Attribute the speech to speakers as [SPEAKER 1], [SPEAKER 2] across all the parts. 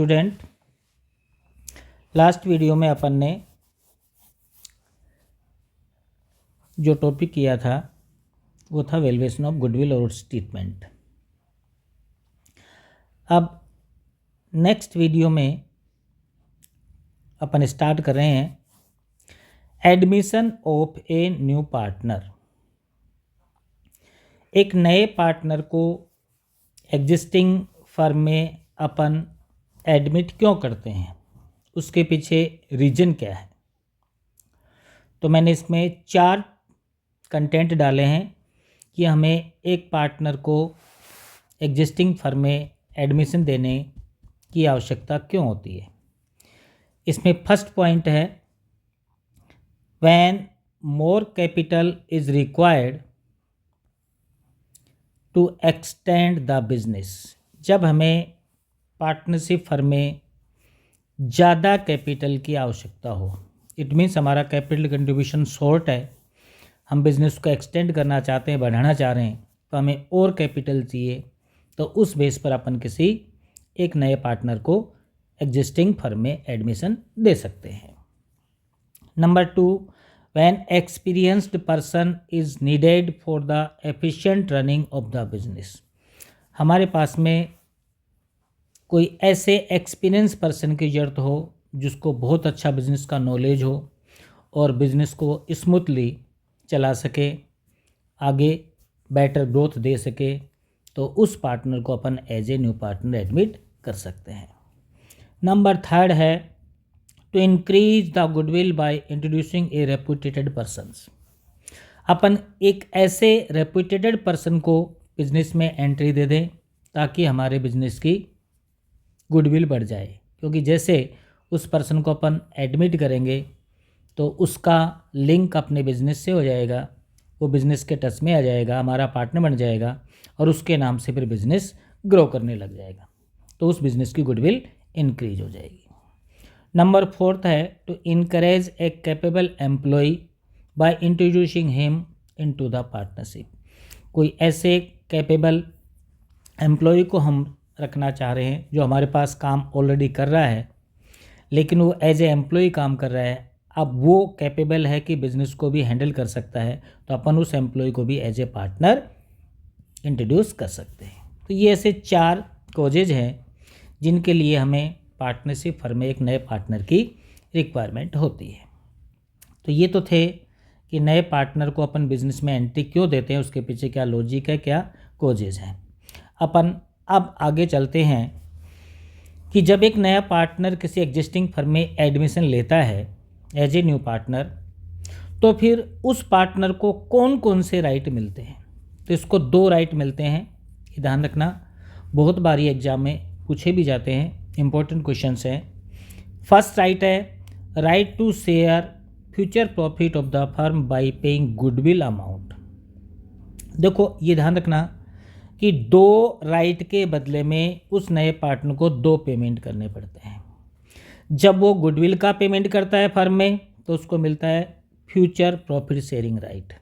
[SPEAKER 1] Student, last video में अपन ने जो टॉपिक किया था वो था वैल्यूएशन ऑफ गुडविल और उट्स ट्रीटमेंट। अब नेक्स्ट वीडियो में अपन स्टार्ट कर रहे हैं admission of A new partner. एक नए पार्टनर को एग्जिस्टिंग फर्म में अपन एडमिट क्यों करते हैं, उसके पीछे रीज़न क्या है। तो मैंने इसमें 4 कंटेंट डाले हैं कि हमें एक पार्टनर को एग्जिस्टिंग फर्म में एडमिशन देने की आवश्यकता क्यों होती है। इसमें फर्स्ट पॉइंट है when more capital is required to extend the business. जब हमें पार्टनरशिप फर्म में ज़्यादा कैपिटल की आवश्यकता हो, इट मीन्स हमारा कैपिटल कंट्रीब्यूशन शॉर्ट है, हम बिज़नेस को एक्सटेंड करना चाहते हैं, बढ़ाना चाह रहे हैं, तो हमें और कैपिटल चाहिए, तो उस बेस पर अपन किसी एक नए पार्टनर को एग्जिस्टिंग फर्म में एडमिशन दे सकते हैं। Number 2, when experienced person is needed for the efficient running of the business. हमारे पास में कोई ऐसे एक्सपीरियंस पर्सन की ज़रूरत हो जिसको बहुत अच्छा बिज़नेस का नॉलेज हो और बिज़नेस को स्मूथली चला सके, आगे बेटर ग्रोथ दे सके, तो उस पार्टनर को अपन as a new partner admit कर सकते हैं। नंबर 3 है to increase the goodwill by introducing a reputed persons. अपन एक ऐसे रेपुटेटेड पर्सन को बिजनेस में एंट्री दे दें ताकि हमारे बिजनेस की गुडविल बढ़ जाए, क्योंकि जैसे उस पर्सन को अपन एडमिट करेंगे तो उसका लिंक अपने बिजनेस से हो जाएगा, वो बिज़नेस के टच में आ जाएगा, हमारा पार्टनर बन जाएगा और उसके नाम से फिर बिज़नेस ग्रो करने लग जाएगा, तो उस बिज़नेस की गुडविल इंक्रीज हो जाएगी। नंबर 4 है to encourage a capable employ by introducing him into the partnership. कोई ऐसे कैपेबल एम्प्लॉय को हम रखना चाह रहे हैं जो हमारे पास काम ऑलरेडी कर रहा है, लेकिन वो एज ए एम्प्लॉय काम कर रहा है, अब वो कैपेबल है कि बिज़नेस को भी हैंडल कर सकता है, तो अपन उस एम्प्लॉय को भी एज ए पार्टनर इंट्रोड्यूस कर सकते हैं। तो ये ऐसे 4 कॉजेज हैं जिनके लिए हमें पार्टनरशिप फर्म में एक नए पार्टनर की रिक्वायरमेंट होती है। तो ये तो थे कि नए पार्टनर को अपन बिज़नेस में एंट्री क्यों देते हैं, उसके पीछे क्या लॉजिक है, क्या कॉजेज हैं। अपन अब आगे चलते हैं कि जब एक नया पार्टनर किसी एग्जिस्टिंग फर्म में एडमिशन लेता है एज ए न्यू पार्टनर, तो फिर उस पार्टनर को कौन कौन से राइट मिलते हैं। तो इसको 2 राइट मिलते हैं, ये ध्यान रखना, बहुत बारी एग्जाम में पूछे भी जाते हैं, इंपॉर्टेंट क्वेश्चंस हैं। फर्स्ट राइट है right to share future profit of the firm by paying goodwill amount. देखो ये ध्यान रखना कि 2 राइट के बदले में उस नए पार्टनर को 2 पेमेंट करने पड़ते हैं। जब वो गुडविल का पेमेंट करता है फर्म में तो उसको मिलता है फ्यूचर प्रॉफिट शेयरिंग राइट,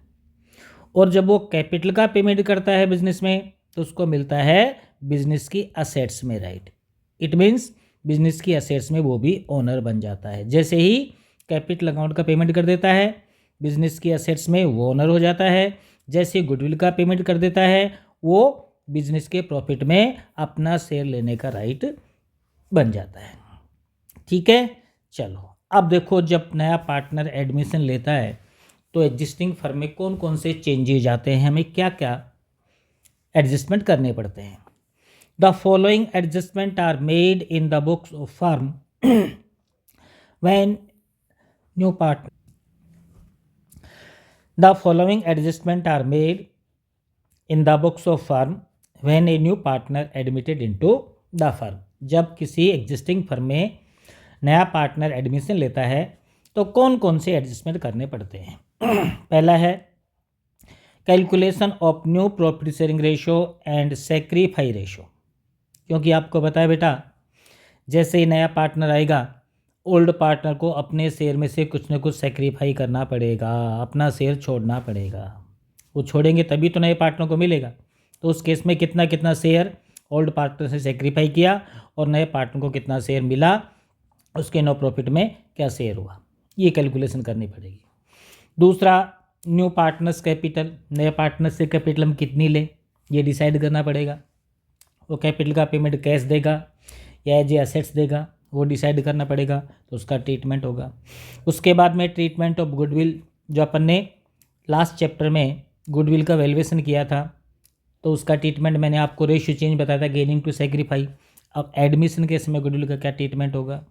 [SPEAKER 1] और जब वो कैपिटल का पेमेंट करता है बिजनेस में तो उसको मिलता है बिजनेस की असेट्स में राइट। इट मीन्स बिजनेस की असेट्स में वो भी ओनर बन जाता है। जैसे ही कैपिटल अकाउंट का पेमेंट कर देता है बिजनेस की असेट्स में वो ओनर हो जाता है, जैसे गुडविल का पेमेंट कर देता है वो बिजनेस के प्रॉफिट में अपना शेयर लेने का राइट बन जाता है। ठीक है, चलो अब देखो जब नया पार्टनर एडमिशन लेता है तो एग्जिस्टिंग फर्म में कौन कौन से चेंजेज आते हैं, हमें क्या क्या एडजस्टमेंट करने पड़ते हैं। The following adjustment are made in the books of firm when new partner. The following adjustment are made in the books of firm when a new partner admitted into the firm. जब किसी existing firm में नया partner admission लेता है तो कौन कौन से एडजस्टमेंट करने पड़ते हैं। पहला है calculation of new profit sharing ratio and sacrifice ratio. क्योंकि आपको पता है बेटा, जैसे ही नया पार्टनर आएगा ओल्ड पार्टनर को अपने शेयर में से कुछ ना कुछ सेक्रीफाई करना पड़ेगा, अपना शेयर छोड़ना पड़ेगा। वो छोड़ेंगे तभी तो नए पार्टनर को मिलेगा। तो उस केस में कितना कितना शेयर ओल्ड पार्टनर से सेक्रीफाई किया और नए पार्टनर को कितना शेयर मिला, उसके नो प्रॉफिट में क्या शेयर हुआ, ये कैलकुलेशन करनी पड़ेगी। दूसरा, न्यू पार्टनर्स कैपिटल, नए पार्टनर से कैपिटल हम कितनी लें ये डिसाइड करना पड़ेगा। वो कैपिटल का पेमेंट कैश देगा या एज एसेट्स देगा, वो डिसाइड करना पड़ेगा, तो उसका ट्रीटमेंट होगा। उसके बाद में ट्रीटमेंट ऑफ गुडविल, जो अपन ने लास्ट चैप्टर में गुडविल का वैल्यूएशन किया था, तो उसका ट्रीटमेंट मैंने आपको रेशियो चेंज बताया था गेनिंग टू सेक्रीफाई। अब एडमिशन के समय गुडविल का क्या ट्रीटमेंट होगा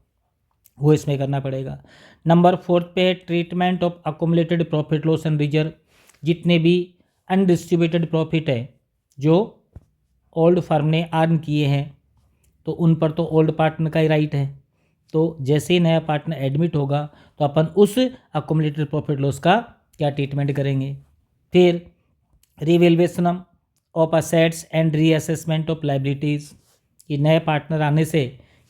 [SPEAKER 1] वो इसमें करना पड़ेगा। नंबर 4 पे treatment of accumulated profit loss and reserve, जितने भी अनडिस्ट्रीब्यूटेड प्रॉफिट है जो ओल्ड फर्म ने अर्न किए हैं, तो उन पर तो ओल्ड पार्टनर का ही राइट है, तो जैसे ही नया पार्टनर एडमिट होगा तो अपन उस अकोमुलेटेड प्रॉफिट लॉस का क्या ट्रीटमेंट करेंगे। फिर revaluation of assets and reassessment of liabilities, कि नए पार्टनर आने से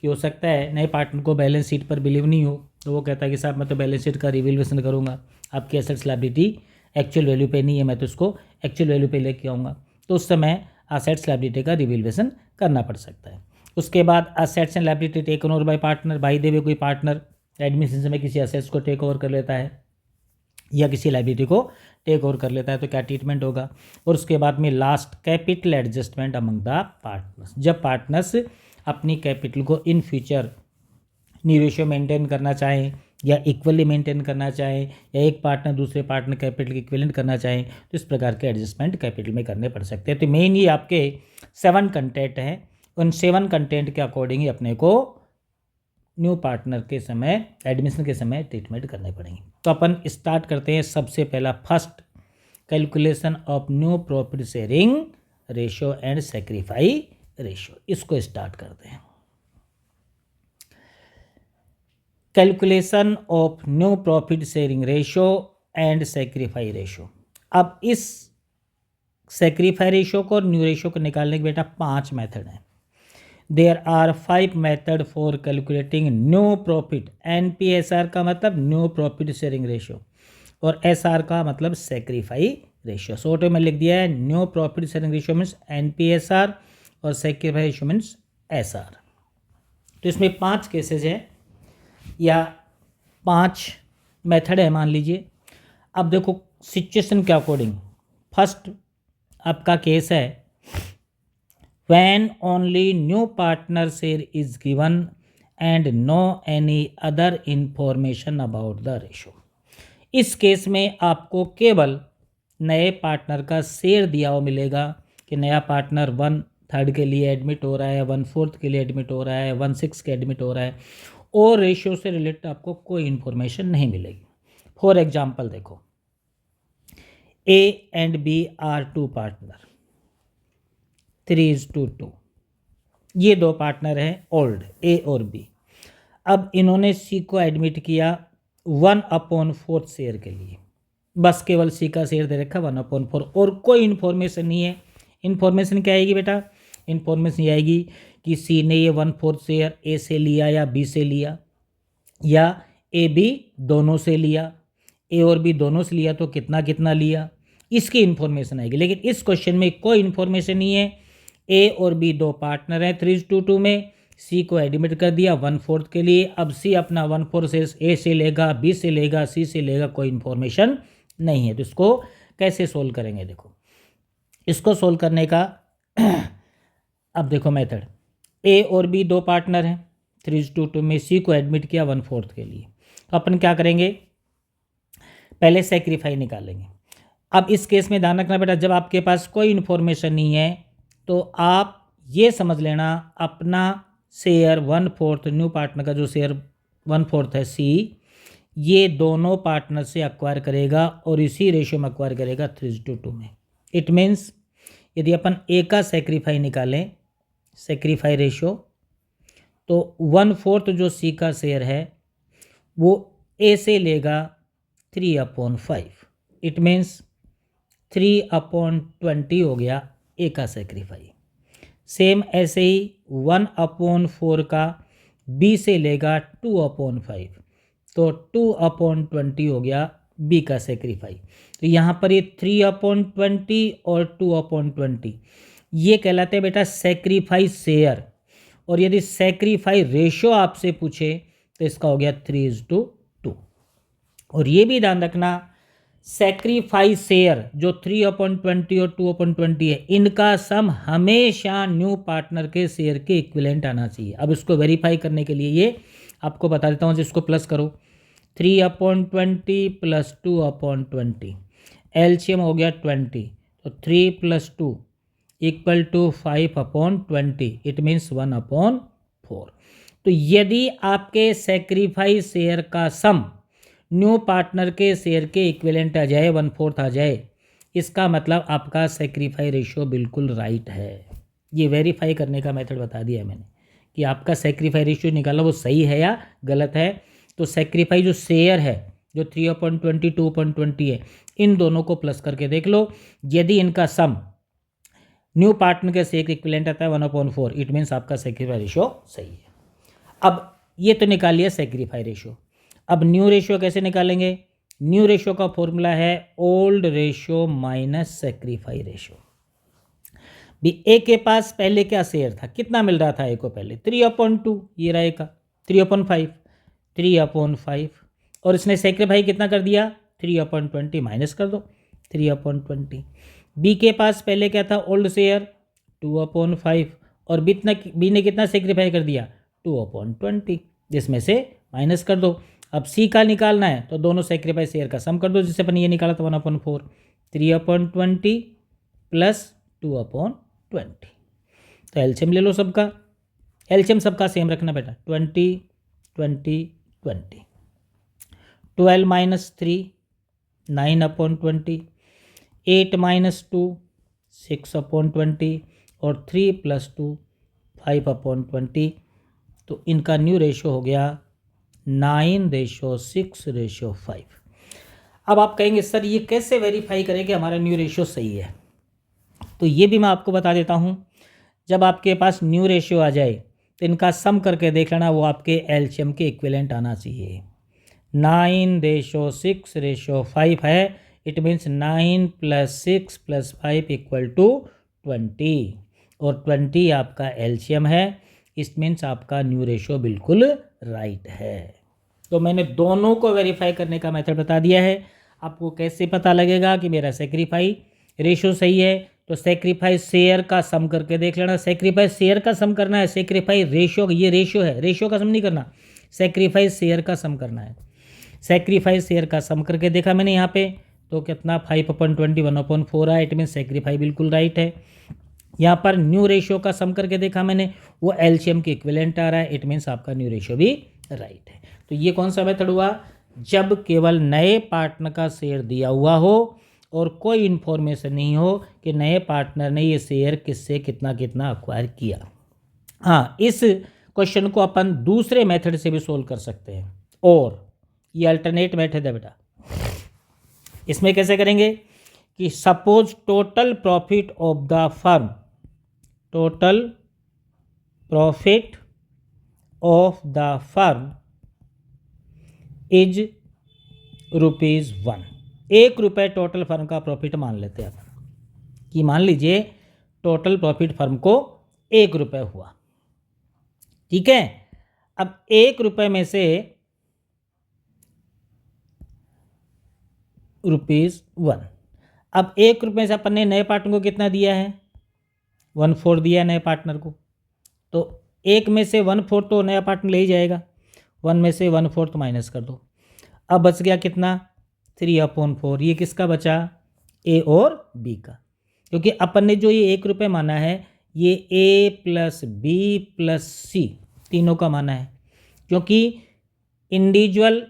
[SPEAKER 1] ये हो सकता है नए पार्टनर को बैलेंस शीट पर बिलीव नहीं हो, तो वो कहता है कि साहब मैं तो बैलेंस शीट का रिवैल्यूएशन करूँगा, आपकी एसेट्स लायबिलिटी एक्चुअल वैल्यू पे नहीं है, मैं तो उसको एक्चुअल वैल्यू पे लेके आऊँगा, तो उस समय असेट्स लायबिलिटी का रिवैल्यूएशन करना पड़ सकता है। उसके बाद assets and liability take over by partner, by the way कोई पार्टनर एडमिशन समय किसी असेट्स को टेक ओवर कर लेता है या किसी लायबिलिटी को टेक ओवर कर लेता है, तो क्या ट्रीटमेंट होगा। और उसके बाद में last capital adjustment among the partners, जब पार्टनर्स अपनी कैपिटल को in future new ratio maintain करना चाहें या इक्वली मेंटेन करना चाहें या एक पार्टनर दूसरे पार्टनर कैपिटल की इक्विवेलेंट करना चाहें, तो इस प्रकार के एडजस्टमेंट कैपिटल में करने पड़ सकते हैं। तो मेन ये आपके 7 कंटेंट हैं, उन 7 कंटेंट के अकॉर्डिंग ही अपने को न्यू पार्टनर के समय एडमिशन के समय ट्रीटमेंट करने पड़ेंगे। तो अपन स्टार्ट करते हैं। सबसे पहला first, calculation of new profit sharing ratio and sacrifice ratio, इसको स्टार्ट करते हैं। Calculation of new profit sharing ratio and sacrifice ratio. अब इस सेक्रीफाई रेशियो को और न्यू रेशियो को निकालने के बेटा 5 मेथड हैं। There are 5 method for calculating new profit. NPSR का मतलब न्यू प्रॉफिट शेयरिंग रेशियो और SR का मतलब सेक्रीफाई रेशियो। शॉर्ट में लिख दिया है, new profit sharing ratio means NPSR और सेक्रीफाई रेशियो मीन्स SR। तो इसमें 5 केसेज हैं या 5 मेथड है मान लीजिए। अब देखो सिचुएशन के अकॉर्डिंग, फर्स्ट आपका केस है when only new partner share is given and no any other information about the ratio। इस केस में आपको केवल नए पार्टनर का शेयर दिया हुआ मिलेगा कि नया पार्टनर 1/3 के लिए एडमिट हो रहा है, 1/4 के लिए एडमिट हो रहा है, 1/6 के एडमिट हो रहा है, और रेशियो से रिलेटेड आपको कोई इन्फॉर्मेशन नहीं मिलेगी। फॉर एग्जाम्पल देखो, A and B are 2 partner, 3:2, ये 2 पार्टनर हैं ओल्ड, A और B। अब इन्होंने C को एडमिट किया 1/4 शेयर के लिए, बस केवल C का शेयर दे रखा 1/4 और कोई इन्फॉर्मेशन नहीं है। इन्फॉर्मेशन क्या आएगी बेटा, इन्फॉर्मेशन ये आएगी कि C ने ये 1/4 शेयर A से लिया या B से लिया या A B दोनों से लिया, A और B दोनों से लिया तो कितना कितना लिया, इसकी इन्फॉर्मेशन आएगी। लेकिन इस क्वेश्चन में कोई इन्फॉर्मेशन नहीं है। A और B 2 पार्टनर हैं 3:2 में, C को एडमिट कर दिया 1/4 के लिए। अब C अपना 1/4 से A से लेगा, B से लेगा, C से लेगा, कोई इन्फॉर्मेशन नहीं है। तो इसको कैसे सोल्व करेंगे, देखो इसको सोल्व करने का अब देखो मेथड, A और B 2 पार्टनर हैं 3:2 में, C को एडमिट किया 1/4 के लिए। तो अपन क्या करेंगे, पहले सेक्रीफाई निकालेंगे। अब इस केस में ध्यान रखना बेटा, जब आपके पास कोई इन्फॉर्मेशन नहीं है तो आप ये समझ लेना अपना शेयर 1/4, न्यू पार्टनर का जो शेयर 1/4 है C, ये दोनों पार्टनर से एक्वायर करेगा और इसी रेशियो में एक्वायर करेगा 3:2 में। इट मीन्स यदि अपन A का सेक्रीफाई निकालें, सेक्रीफाई रेशियो, तो 1/4 जो C का शेयर है वो A से लेगा 3/5। इट मीन्स 3/20 हो गया A का सेक्रीफाई। सेम ऐसे ही 1/4 का B से लेगा 2/5, तो 2/20 हो गया B का सेक्रीफाई। तो यहाँ पर ये 3/20 और 2/20 ये कहलाते हैं बेटा सेक्रीफाइस शेयर। और यदि सेक्रीफाइस रेशो आपसे पूछे तो इसका हो गया 3:2। और ये भी ध्यान रखना, सेक्रीफाइस शेयर जो 3/20 और 2/20 है, इनका सम हमेशा न्यू पार्टनर के शेयर के इक्विवेलेंट आना चाहिए। अब इसको वेरीफाई करने के लिए ये आपको बता देता हूँ, जिसको प्लस करो 3/20 प्लस 2/20, एलसीएम हो गया 20, तो 3 + 2 = 5/20, इट मीन्स 1/4। तो यदि आपके सेक्रीफाइस शेयर का सम न्यू पार्टनर के शेयर के इक्विवेलेंट आ जाए, 1/4 आ जाए, इसका मतलब आपका सेक्रीफाइस रेशियो बिल्कुल राइट है। ये वेरीफाई करने का मेथड बता दिया है मैंने कि आपका सेक्रीफाइस रेशियो निकाला वो सही है या गलत है। तो सेक्रीफाइस जो शेयर है जो 3/20 2/20 है, इन दोनों को प्लस करके देख लो। यदि इनका सम न्यू पार्टनर के शेयर के इक्विवेलेंट आता है 1/4, इट मीन्स आपका सेक्रीफाइस रेशियो सही है। अब ये तो निकाल लिया सेक्रीफाइस रेशियो। अब न्यू रेशियो कैसे निकालेंगे? न्यू रेशियो का फॉर्मूला है old ratio minus sacrifice ratio. भी ए के पास पहले क्या शेयर था, कितना मिल रहा था ए को पहले 3/2, ये रहा ए का 3/5, और इसने सेक्रीफाइस कितना कर दिया 3/20, माइनस कर दो 3/20। बी के पास पहले क्या था ओल्ड शेयर 2/5, और बी ने कितना सेक्रीफाइस कर दिया 2/20, जिसमें से माइनस कर दो। अब सी का निकालना है तो दोनों सेक्रीफाइस शेयर का सम कर दो, जिससे अपन ये निकाला था 1/4, 3/20 प्लस 2/20। तो एलसीएम ले लो सबका, एलसीएम सबका सेम रखना बेटा, 20 20 20, 12 - 3 9/20, 8 - 2 6/20, और 3 + 2 5/20। तो इनका न्यू रेशियो हो गया 9:6:5। अब आप कहेंगे सर ये कैसे वेरीफाई करें कि हमारा न्यू रेशियो सही है? तो ये भी मैं आपको बता देता हूँ। जब आपके पास न्यू रेशियो आ जाए तो इनका सम करके देख लेना, वो आपके एलसीएम के इक्विवेलेंट आना चाहिए। 9:6:5 है, इट मीन्स 9 + 6 + 5 = 20, और 20 आपका एलसीएम है। इस मीन्स आपका न्यू रेशियो बिल्कुल राइट है। तो मैंने दोनों को वेरीफाई करने का मेथड बता दिया है। आपको कैसे पता लगेगा कि मेरा सेक्रीफाइस रेशियो सही है? तो सेक्रीफाइस शेयर का सम करके देख लेना। सेक्रीफाइस शेयर का सम करना है, सेक्रीफाइस रेशियो, ये रेशियो है, रेशियो का सम नहीं करना, सेक्रीफाइस शेयर का सम करना है। सेक्रीफाइस शेयर का सम करके देखा मैंने यहाँ पे, तो कितना 5/20 1/4 आया, इट मीन सेक्रीफाइस बिल्कुल राइट है। यहाँ पर न्यू रेशियो का सम करके देखा मैंने, वो एलसीएम के इक्विवेलेंट आ रहा है, इट मीन्स आपका न्यू रेशियो भी राइट है। तो ये कौन सा मेथड हुआ? जब केवल नए पार्टनर का शेयर दिया हुआ हो और कोई इन्फॉर्मेशन नहीं हो कि नए पार्टनर ने ये शेयर किससे कितना कितना अक्वायर किया। हाँ, इस क्वेश्चन को अपन दूसरे मेथड से भी सोल्व कर सकते हैं, और ये अल्टरनेट मेथड है बेटा। इसमें कैसे करेंगे कि suppose total profit of the firm, total profit of the firm is ₹1। 1 रुपये टोटल फर्म का प्रॉफिट मान लेते हैं अपन, कि मान लीजिए टोटल प्रॉफिट फर्म को 1 रुपये हुआ, ठीक है। अब 1 रुपये में से ₹1, अब 1 रुपये से अपन ने नए पार्टनर को कितना दिया है 1/4 दिया है नए पार्टनर को, तो 1 में से 1/4 तो नया पार्टनर ले ही जाएगा, 1 में से 1/4 माइनस कर दो। अब बच गया कितना 3/4। ये किसका बचा? ए और बी का, क्योंकि अपन ने जो ये 1 रुपये माना है ये ए + बी + सी तीनों का माना है, क्योंकि इंडिविजुअल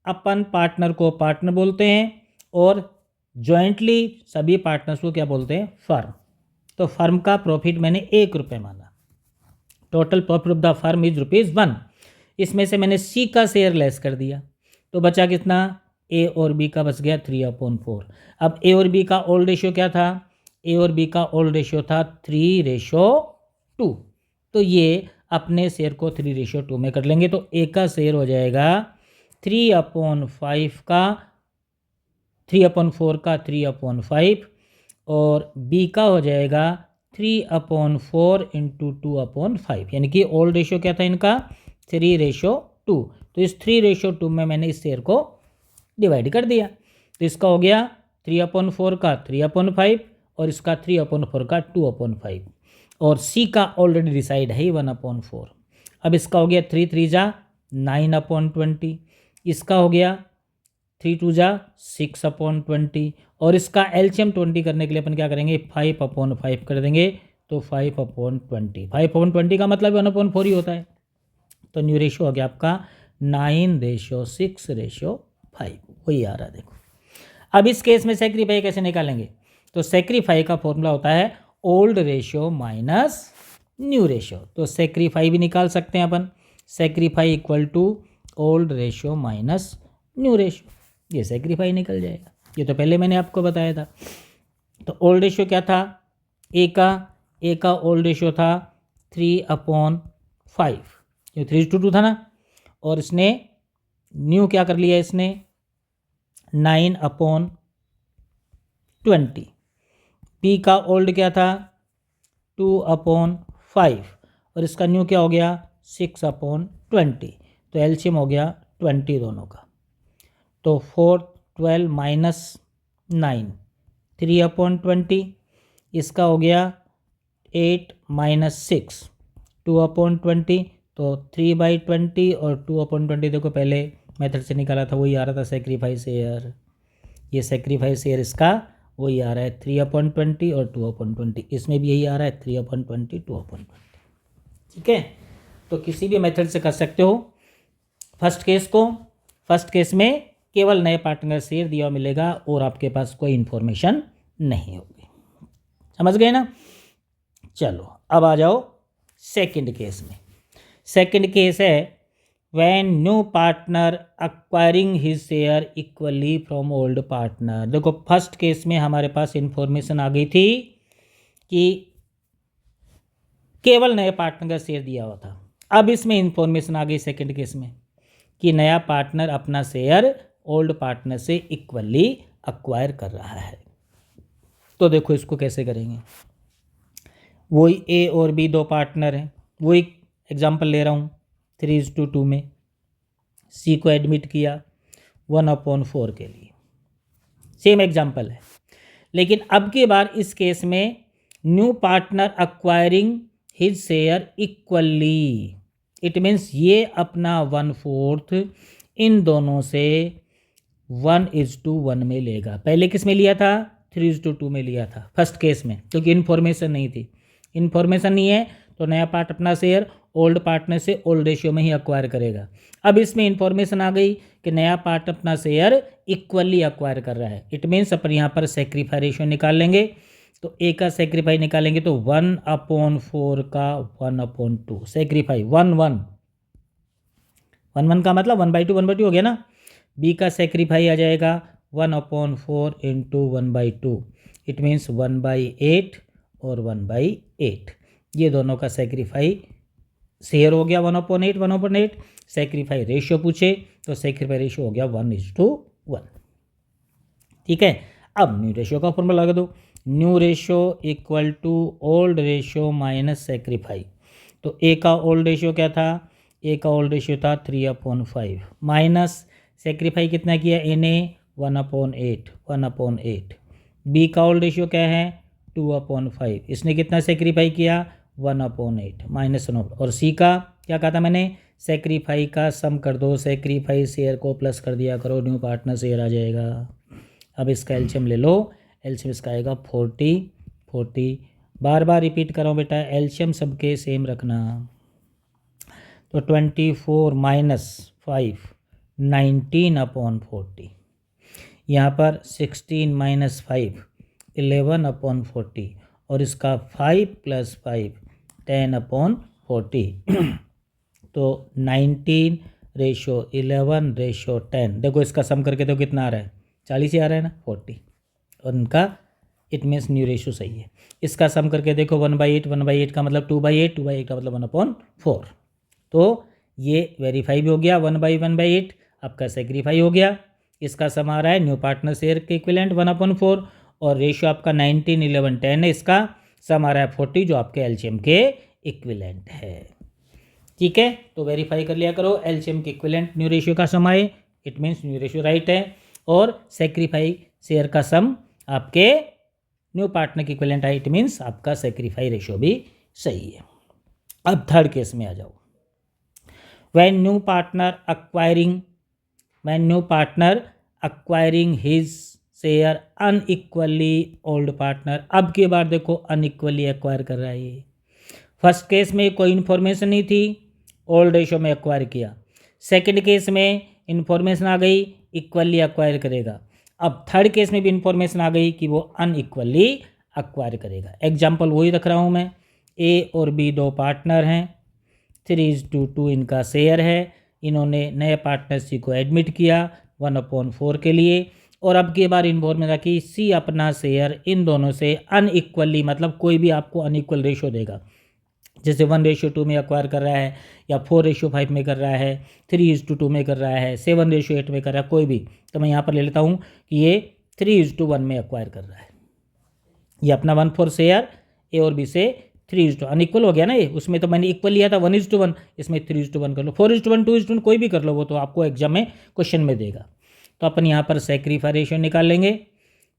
[SPEAKER 1] अपन पार्टनर को पार्टनर बोलते हैं और जॉइंटली सभी पार्टनर्स को क्या बोलते हैं? फर्म। तो फर्म का प्रॉफिट मैंने 1 रुपये माना, total profit of the firm is ₹1। इसमें से मैंने सी का शेयर लेस कर दिया, तो बचा कितना? ए और बी का बच गया 3/4। अब ए और बी का ओल्ड रेशियो क्या था? ए और बी का ओल्ड रेशियो था 3:2, तो ये अपने शेयर को 3:2 में कर लेंगे, तो ए का शेयर हो जाएगा 3/5 का 3/4 का 3/5, और बी का हो जाएगा 3/4 इंटू 2/5, यानी कि ओल्ड रेशियो क्या था इनका 3:2। तो इस 3:2 में मैंने इस शेयर को डिवाइड कर दिया, तो इसका हो गया 3/4 का 3/5 और इसका 3/4 का 2/5, और सी का ऑलरेडी डिसाइड है ही 1/4। अब इसका हो गया 3 3 जा 9/20, इसका हो गया 3 2 जा 6/20, और इसका एलसीएम 20 करने के लिए अपन क्या करेंगे 5/5 कर देंगे, तो 5/20। 5/20 का मतलब 1/4 ही होता है, तो न्यू रेशियो हो गया आपका 9:6:5, वही आ रहा है देखो। अब इस केस में सेक्रीफाई कैसे निकालेंगे, तो सेक्रीफाई का फॉर्मूला होता है old ratio minus new ratio, तो सेक्रीफाई भी निकाल सकते हैं अपन, sacrifice equal to old ratio minus new ratio, ये सेक्रीफाई निकल जाएगा। ये तो पहले मैंने आपको बताया था। तो ओल्ड रेशियो क्या था, ए का ओल्ड रेशियो था 3/5, ये 3:2 था ना, और इसने न्यू क्या कर लिया इसने 9/20। पी का ओल्ड क्या था 2/5, और इसका न्यू क्या हो गया 6/20, तो एलसीएम हो गया 20 दोनों का, तो 4 12 माइनस 9 3/20, इसका हो गया 8 माइनस 6 2/20, तो 3/20 और 2/20 देखो पहले मेथड से निकाला था वही आ रहा था सेक्रीफाइस एयर, ये सेक्रीफाइस एयर इसका वही आ रहा है 3/20 और 2/20, इसमें भी यही आ रहा है 3/20 2/20, ठीक है। तो किसी भी मेथड से कर सकते हो फर्स्ट केस को। फर्स्ट केस में केवल नए पार्टनर शेयर दिया मिलेगा और आपके पास कोई इन्फॉर्मेशन नहीं होगी, समझ गए ना। चलो अब आ जाओ सेकंड केस में। सेकंड केस है when new partner acquiring his share equally from old partner. देखो फर्स्ट केस में हमारे पास इंफॉर्मेशन आ गई थी कि केवल नए पार्टनर का शेयर दिया हुआ था, अब इसमें इंफॉर्मेशन आ गई सेकंड केस में कि नया पार्टनर अपना शेयर ओल्ड पार्टनर से इक्वली एक्वायर कर रहा है। तो देखो इसको कैसे करेंगे, वही ए और बी दो पार्टनर हैं, वही एग्जांपल ले रहा हूँ 3:2 में सी को एडमिट किया 1/4 के लिए, सेम एग्जांपल है, लेकिन अब की बार इस केस में new partner acquiring his share equally, it means ये अपना 1/4 इन दोनों से 1:1 में लेगा। पहले किस में लिया था 3:2 में लिया था फर्स्ट केस में, क्योंकि इन्फॉर्मेशन नहीं थी, इन्फॉर्मेशन नहीं है तो नया पार्ट अपना शेयर ओल्ड पार्टनर से ओल्ड रेशियो में ही एक्वायर करेगा। अब इसमें इन्फॉर्मेशन आ गई कि नया पार्ट अपना शेयर इक्वली एक्वायर कर रहा है, इट मीन्स अपन यहाँ पर सेक्रीफाई रेशियो निकाल लेंगे, तो ए का सेक्रीफाई निकालेंगे तो 1/4 का 1/2 सेक्रीफाई 1/1 1/1 का मतलब 1/2 1/2 हो गया ना। बी का सेक्रीफाई आ जाएगा 1/4 इंटू 1/2, इट मीन्स 1/8 और 1/8, ये दोनों का सेक्रीफाई शेयर हो गया 1/8 1/8। सेक्रीफाई रेशियो पूछे तो सेक्रीफाई रेशियो हो गया 1:1, ठीक है। अब न्यू रेशियो का फॉर्मूला लगा दो, new ratio equal to old ratio minus sacrifice. तो ए का ओल्ड रेशियो क्या था, ए का ओल्ड रेशियो था 3/5 माइनस सेक्रीफाई कितना किया ए ने 1/8। बी का ओल्ड रेशियो क्या है 2/5, इसने कितना सेक्रीफाई किया 1/8 माइनस 1, और सी का क्या कहा था मैंने सेक्रीफाई का सम कर दो, सेक्रीफाई शेयर को प्लस कर दिया करो, न्यू पार्टनर शेयर आ जाएगा। अब इसका एलसीएम ले लो, एलसीएम इसका आएगा 40। बार बार रिपीट करो बेटा, एलसीएम सबके सेम रखना, तो 24 माइनस 5 19/40, यहाँ पर 16 माइनस 5 11/40, और इसका 5 + 5 10/40 तो 19:11:10। देखो इसका सम करके तो कितना आ रहा है 40 ही आ रहा है ना 40, और इनका इट मीन्स न्यू रेशियो सही है। इसका सम करके देखो 1/8 का मतलब 2/8 2/8 का मतलब 1/4, तो ये वेरीफाई भी हो गया 1/8 आपका सेक्रीफाई हो गया। इसका सम आ रहा है न्यू पार्टनर शेयर के इक्विवेलेंट 1/4, और रेशियो आपका 19:11:10 है इसका, सम आ रहा है 40 जो आपके एलसीएम के इक्विवेलेंट है। ठीक है, तो वेरीफाई कर लिया करो एलसीएम के इक्विवेलेंट न्यू रेशियो का सम आए, it means new ratio right है, और सेक्रीफाई शेयर का सम आपके न्यू पार्टनर के इक्विवेलेंट आए, इट मीन्स आपका सेक्रीफाई रेशियो भी सही है। अब थर्ड केस में आ जाओ। When new partner acquiring his share unequally old partner, अब की बार देखो अनइक्वली एक्वायर कर रहा है ये। फर्स्ट केस में कोई इन्फॉर्मेशन नहीं थी, ओल्ड रेशो में एक्वायर किया। सेकंड केस में इन्फॉर्मेशन आ गई, इक्वली एक्वायर करेगा। अब थर्ड केस में भी इन्फॉर्मेशन आ गई कि वो अनइक्वली एक्वायर करेगा। एग्जाम्पल वही रख रहा हूँ मैं, ए और बी दो पार्टनर हैं, 3:2 इनका शेयर है, इन्होंने नए पार्टनरशिप को एडमिट किया 1/4 के लिए, और अब की बार इन्फॉर्मेशन कि सी अपना शेयर इन दोनों से अनइक्वली, मतलब कोई भी आपको अनइक्वल रेशो देगा, जैसे 1:2 में एक्वायर कर रहा है, या 4:5 में कर रहा है, 3:2 में कर रहा है, 7:8 में कर रहा है, कोई भी। तो मैं यहाँ पर ले लेता हूँ कि ये 3:1 में एक्वायर कर रहा है। ये अपना 1/4 शेयर ए और बी से 3:2 अनइक्वल हो गया ना ये, उसमें तो मैंने इक्वल लिया था 1:1, इसमें 3:1 कर लो, 4:1, 2:1 कोई भी कर लो, वो तो आपको एग्जाम में क्वेश्चन में देगा। तो अपन यहाँ पर सेक्रीफाई रेशियो निकाल लेंगे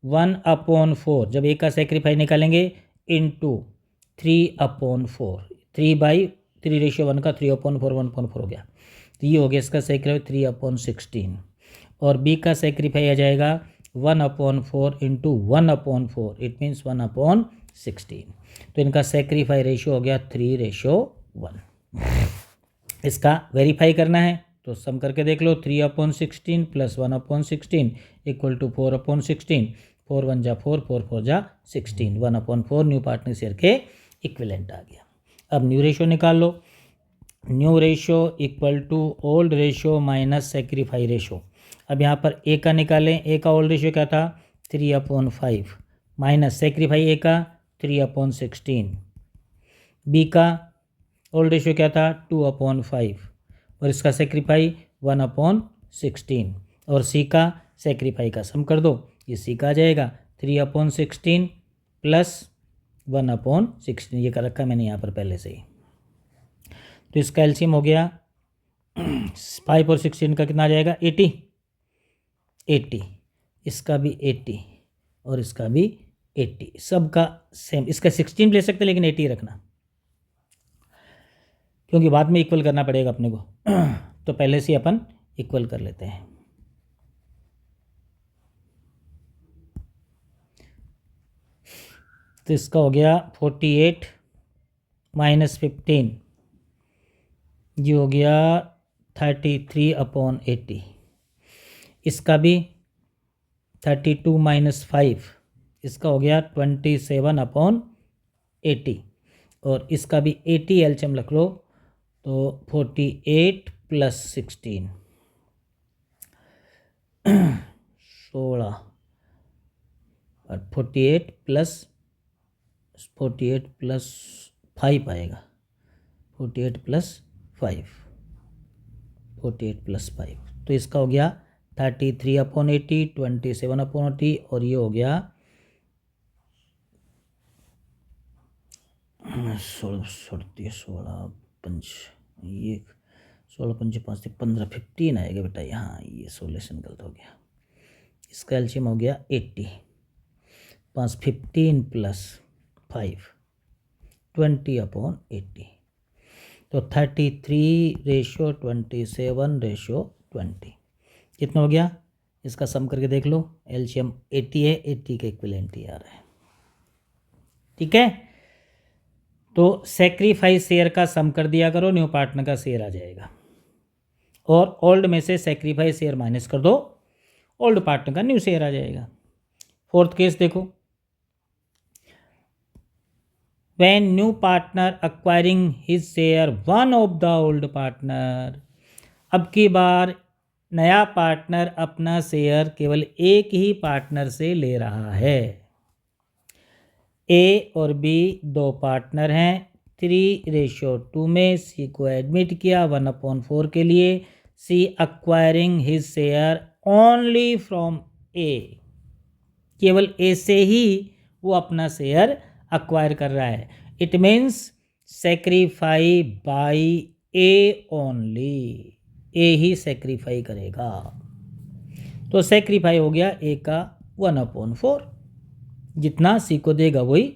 [SPEAKER 1] 1/4, जब ए का सेक्रीफाई निकालेंगे इंटू 3/4, 3/3 का 3/4 1/4 हो गया, तो ये हो गया इसका सेक्रीफाई 3/16, और बी का सेक्रीफाई आ जाएगा 1/4 इंटू 1/4, इट मीन्स 1/16। तो इनका सेक्रीफाई रेशियो हो गया 3:1। इसका वेरीफाई करना है तो सम करके देख लो, 3/16 प्लस 1/16 इक्वल टू 4/16, 4 1 जा 4, 4 4 जा 16, 1/4 न्यू पार्टनर शेयर के इक्विवेलेंट आ गया। अब न्यू रेशियो निकाल लो, new ratio equal to old ratio minus sacrifice ratio. अब यहाँ पर ए का निकालें, ए का ओल्ड रेशियो क्या था 3/5 माइनस सेक्रीफाई ए का 3/16, बी का ओल्ड रेशियो क्या था 2/5 और इसका सेक्रीफाई 1/16, और सी का सेक्रीफाई का सम कर दो, ये सी का आ जाएगा 3/16 प्लस 1/16, ये कर रखा है मैंने यहाँ पर पहले से ही। तो इसका एलसीएम हो गया 5 और 16 का कितना आ जाएगा 80, इसका भी 80 और इसका भी 80, सबका सेम। इसका 16 ले सकते लेकिन 80 रखना, क्योंकि बाद में इक्वल करना पड़ेगा अपने को तो पहले से अपन इक्वल कर लेते हैं। तो इसका हो गया 48 माइनस 15, ये हो गया 33/80, इसका भी 32 माइनस 5, इसका हो गया 27/80, और इसका भी 80 एलसीएम रख लो, तो 48 प्लस 16 16, और 48 प्लस 5 आएगा, 48 प्लस 5, तो इसका हो गया 33/80, 27/80, और ये हो गया 16 5 15 15 आएगा बेटा यहाँ, ये सोल्यूशन गलत हो गया। इसका एलसीएम हो गया 80, 5 15 प्लस 5 20/80, तो 33:27:20 कितना हो गया, इसका सम करके देख लो, एलसीएम 80 है, 80 का इक्विवेलेंट ही आ रहा है। ठीक है, तो सेक्रीफाइस शेयर का सम कर दिया करो, न्यू पार्टनर का शेयर आ जाएगा, और ओल्ड में से सेक्रीफाइस शेयर माइनस कर दो, ओल्ड पार्टनर का न्यू शेयर आ जाएगा। फोर्थ केस देखो, when new partner acquiring his share one of the old partner, अब की बार नया पार्टनर अपना शेयर केवल एक ही पार्टनर से ले रहा है। ए और बी दो पार्टनर हैं, 3:2 में सी को एडमिट किया 1/4 के लिए, C acquiring his share only from A, केवल ए से ही वो अपना शेयर अक्वायर कर रहा है, it means sacrifice by A only, A he sacrifice करेगा। तो सेक्रीफाई हो गया ए का 1/4, जितना सी को देगा वही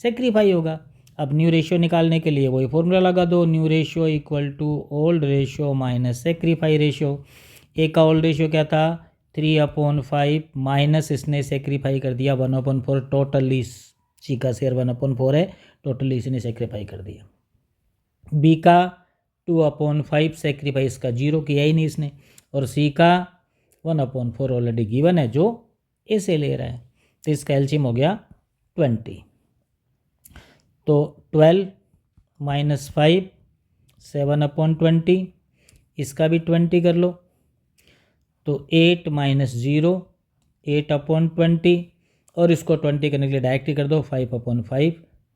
[SPEAKER 1] सेक्रीफाई होगा। अब न्यू रेशियो निकालने के लिए वही फॉर्मूला लगा दो, new ratio equal to old ratio minus sacrifice ratio. A का ओल्ड रेशियो क्या था 3/5 माइनस इसने सेक्रीफाई कर दिया 1/4, टोटली सी का शेयर 1/4 है, टोटली इसने सेक्रीफाई कर दिया। बी का 2/5 सेक्रीफाइस का 0 किया ही नहीं इसने, और सी का 1/4 ऑलरेडी गिवन है जो ए से ले रहा है, तो इसका एलसीएम हो गया 20। तो 12 - 5 7/20, इसका भी 20 कर लो, तो 8 - 0 8/20, और इसको 20 करने के लिए डायरेक्ट ही कर दो 5/5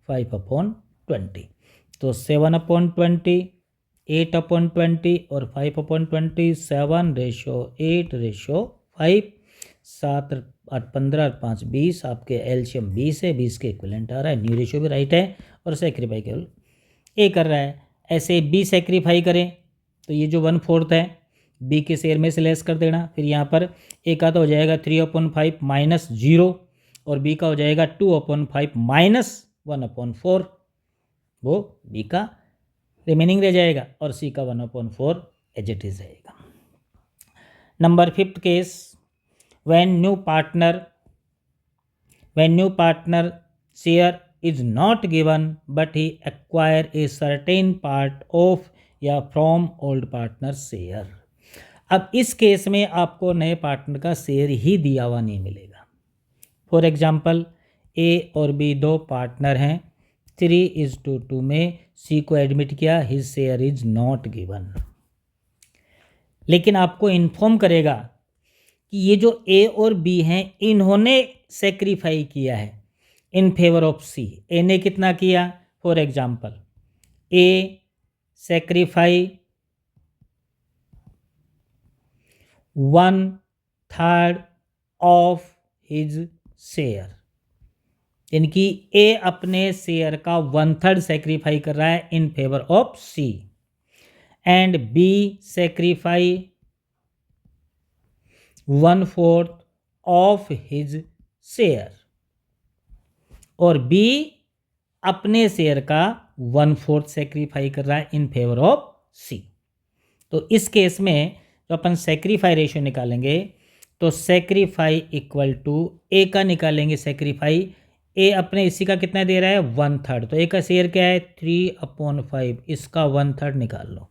[SPEAKER 1] 5/20, तो 7/20 8/20 और 5/20, 7:8:5, 7 8 15 और 5 20, आपके एलसीएम 20 है, 20 के इक्विवेलेंट आ रहा है। न्यू रेशियो भी राइट है और सेक्रीफाई केवल ए कर रहा है। ऐसे बी सेक्रीफाई करें तो ये जो 1/4 है बी के शेयर में से लेस कर देना, फिर यहाँ पर ए का तो हो जाएगा 3/5 माइनस 0, और बी का हो जाएगा 2/5 माइनस 1/4, वो बी का रिमेनिंग रह जाएगा, और सी का 1/4 एज इट इज रहेगा। Number 5th case, when new partner share is not given but he acquire a certain part of या from old partner share। अब इस केस में आपको नए पार्टनर का शेयर ही दिया हुआ नहीं मिलेगा। फॉर एग्जाम्पल ए और बी दो पार्टनर हैं, 3:2 में सी को एडमिट किया, his share is not given, लेकिन आपको इन्फॉर्म करेगा कि ये जो ए और बी हैं इन्होंने सेक्रीफाई किया है इन फेवर ऑफ सी। ए ने कितना किया, for example A sacrifice 1/3 of his share, यानी कि ए अपने शेयर का 1/3 सेक्रीफाई कर रहा है in favour of C, and B sacrifice 1/4 of his share, और बी अपने शेयर का 1/4 सेक्रीफाई कर रहा है इन फेवर ऑफ सी। तो इस केस में जो अपन सेक्रीफाई रेशियो निकालेंगे तो सेक्रीफाई इक्वल टू ए का निकालेंगे सेक्रीफाई, ए अपने इसी का कितना दे रहा है 1/3, तो ए का शेयर क्या है 3/5, इसका 1/3 निकाल लो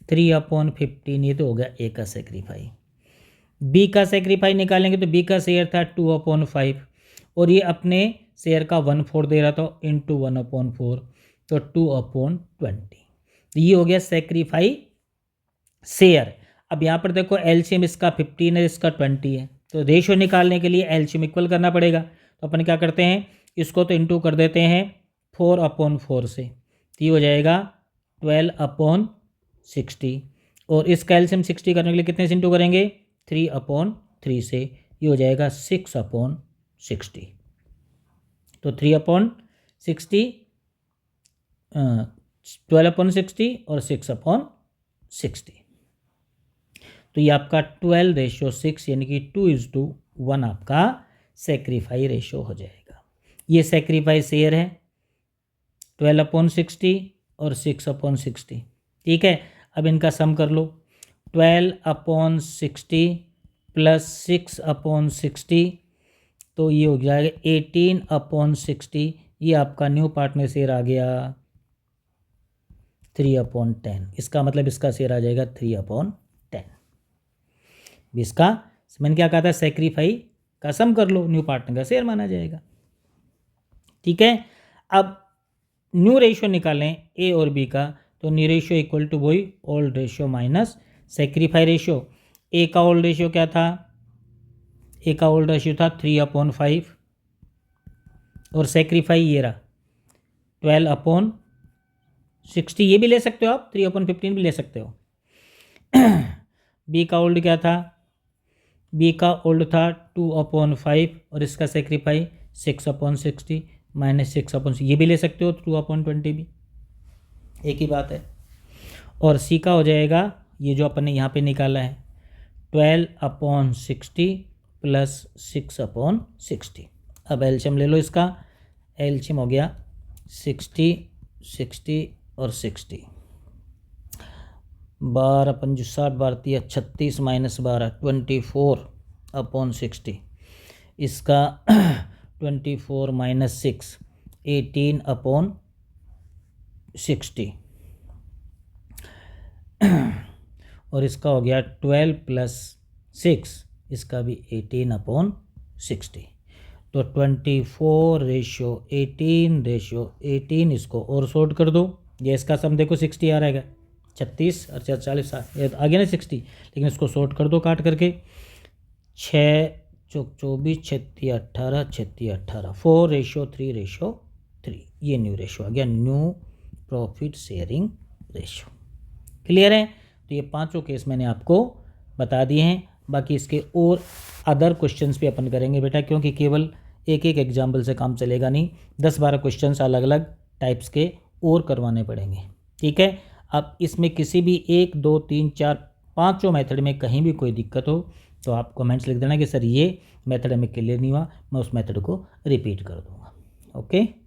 [SPEAKER 1] 3/15, ये तो हो गया ए का सेक्रीफाई। बी का सेक्रीफाई निकालेंगे तो बी का शेयर था 2/5, और ये अपने शेयर का 1/4 दे रहा था इंटू 1/4, तो 2/20, ये हो गया सेक्रीफाई शेयर। अब यहाँ पर देखो एलसीएम इसका 15 है, इसका 20 है, तो रेशियो निकालने के लिए एलसीएम इक्वल करना पड़ेगा। तो अपन क्या करते हैं, इसको तो इंटू कर देते हैं 4/4 से, तो ये हो जाएगा 12/60, और इसका एलसीएम 60 करने के लिए कितने से इंटू करेंगे 3/3 से, ये हो जाएगा 6/60, तो 3/60 12/60 और 6/60, तो ये आपका 12:6 यानी कि 2:1 आपका सेक्रीफाई रेशियो हो जाएगा। ये सेक्रीफाई शेयर है 12/60 और 6/60, ठीक है। अब इनका सम कर लो, 12/60 प्लस 6/60, तो ये हो जाएगा 18/60, ये आपका न्यू पार्टनर शेयर आ गया 3/10, इसका मतलब इसका शेयर आ जाएगा 3/10। इसका मैंने क्या कहा था, सेक्रीफाई का सम कर लो, न्यू पार्टनर का शेयर माना जाएगा, ठीक है। अब न्यू रेशियो निकालें ए और बी का, तो न्यू रेशियो इक्वल टू वही old ratio minus sacrifice ratio. A का ओल्ड रेशियो क्या था, ए का ओल्ड रेशियो था 3/5, और सेक्रीफाई ये रहा 12/60, ये भी ले सकते हो आप, 3/15 भी ले सकते हो। बी का ओल्ड क्या था, बी का ओल्ड था 2/5, और इसका सेक्रीफाई 6/60, -6/, ये भी ले सकते हो 2/20 भी, एक ही बात है। और सी का हो जाएगा ये जो अपन ने यहाँ पे निकाला है 12/60 + 6/60। अब एलसीएम ले लो इसका, एलसीएम हो गया 60 60 और 60, 12×5 60, 12×3 36 -12 24/60। इसका 24 - 6 18/60 और इसका हो गया 12 + 6, इसका भी 18/60। तो 24:18:18, इसको और सॉर्ट कर दो। ये इसका सम देखो 60 आ रहेगा, 36 और 40 आ गया ना 60, लेकिन इसको सॉर्ट कर दो काट करके। 6 चौक 24, 36 18, 36 18, 4:3:3, ये न्यू रेशो आ गया, new profit sharing ratio. Clear है? तो ये पांचों केस मैंने आपको बता दिए हैं। बाकी इसके और अदर क्वेश्चंस भी अपन करेंगे बेटा, क्योंकि केवल एक एक एग्जाम्पल से काम चलेगा नहीं, 10-12 क्वेश्चंस अलग अलग टाइप्स के और करवाने पड़ेंगे। ठीक है? अब इसमें किसी भी 1 2 3 4 5 मेथड में कहीं भी कोई दिक्कत हो तो आप कमेंट्स लिख देना कि सर ये मेथड हमें क्लियर नहीं हुआ, मैं उस मेथड को रिपीट कर दूंगा। ओके।